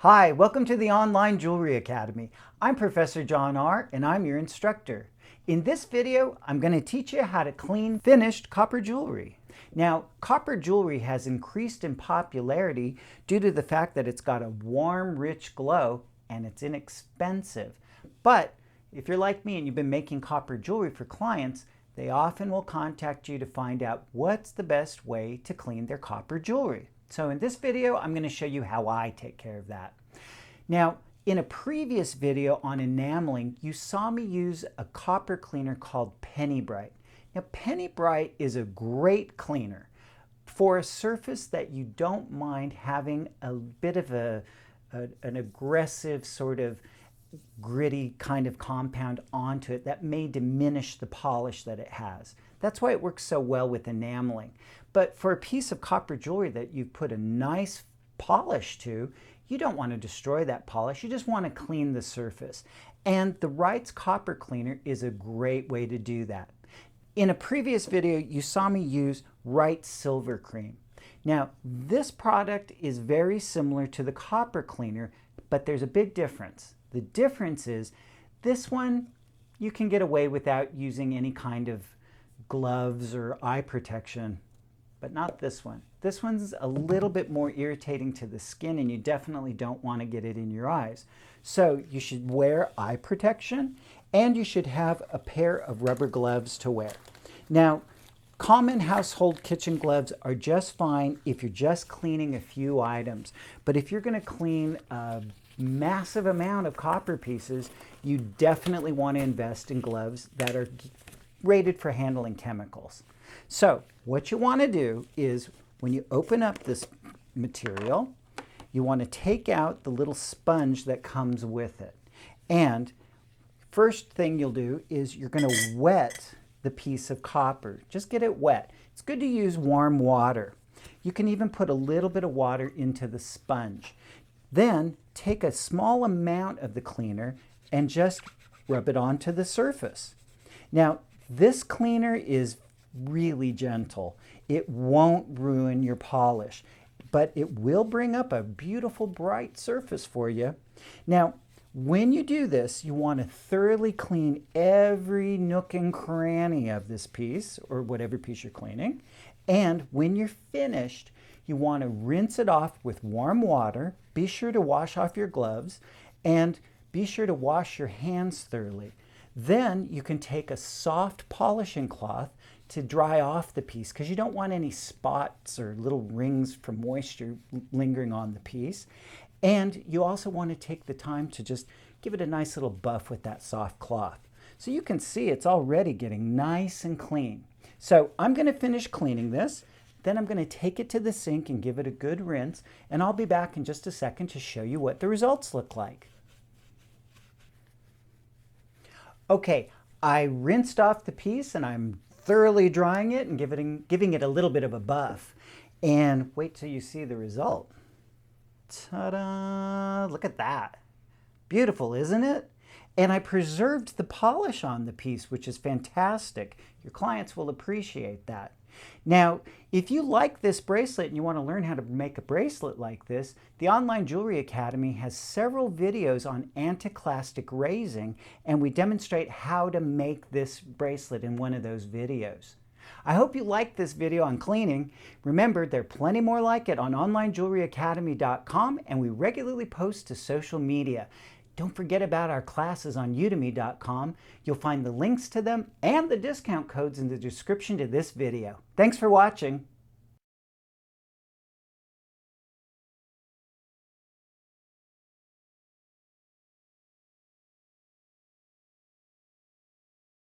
Hi, welcome to the Online Jewelry Academy. I'm Professor John Ahr and I'm your instructor. In this video, I'm going to teach you how to clean finished copper jewelry. Now, copper jewelry has increased in popularity due to the fact that it's got a warm, rich glow and it's inexpensive. But if you're like me and you've been making copper jewelry for clients, they often will contact you to find out what's the best way to clean their copper jewelry. So in this video, I'm going to show you how I take care of that. Now, in a previous video on enameling, you saw me use a copper cleaner called Penny Bright. Now, Penny Bright is a great cleaner for a surface that you don't mind having a bit of an aggressive sort of gritty kind of compound onto it that may diminish the polish that it has. That's why it works so well with enameling. But for a piece of copper jewelry that you've put a nice polish to, you don't want to destroy that polish. You just want to clean the surface. And the Wright's copper cleaner is a great way to do that. In a previous video, you saw me use Wright Silver Cream. Now, this product is very similar to the copper cleaner, but there's a big difference. The difference is this one you can get away without using any kind of gloves or eye protection, but not this one. This one's a little bit more irritating to the skin and you definitely don't want to get it in your eyes. So you should wear eye protection and you should have a pair of rubber gloves to wear. Now, common household kitchen gloves are just fine if you're just cleaning a few items, but if you're going to clean a massive amount of copper pieces, you definitely want to invest in gloves that are rated for handling chemicals. So what you want to do is when you open up this material, you want to take out the little sponge that comes with it. And first thing you'll do is you're going to wet the piece of copper. Just get it wet. It's good to use warm water. You can even put a little bit of water into the sponge. Then take a small amount of the cleaner and just rub it onto the surface. Now, this cleaner is really gentle. It won't ruin your polish, but it will bring up a beautiful bright surface for you. Now, when you do this, you want to thoroughly clean every nook and cranny of this piece or whatever piece you're cleaning. And when you're finished, you want to rinse it off with warm water. Be sure to wash off your gloves and be sure to wash your hands thoroughly. Then you can take a soft polishing cloth to dry off the piece because you don't want any spots or little rings from moisture lingering on the piece. And you also want to take the time to just give it a nice little buff with that soft cloth. So you can see it's already getting nice and clean. So I'm going to finish cleaning this. Then I'm going to take it to the sink and give it a good rinse. And I'll be back in just a second to show you what the results look like. Okay, I rinsed off the piece and I'm thoroughly drying it and giving it a little bit of a buff. And wait till you see the result. Ta-da! Look at that. Beautiful, isn't it? And I preserved the polish on the piece, which is fantastic. Your clients will appreciate that. Now, if you like this bracelet and you want to learn how to make a bracelet like this, the Online Jewelry Academy has several videos on anticlastic raising, and we demonstrate how to make this bracelet in one of those videos. I hope you liked this video on cleaning. Remember, there are plenty more like it on onlinejewelryacademy.com, and we regularly post to social media. Don't forget about our classes on udemy.com. You'll find the links to them and the discount codes in the description to this video. Thanks for watching.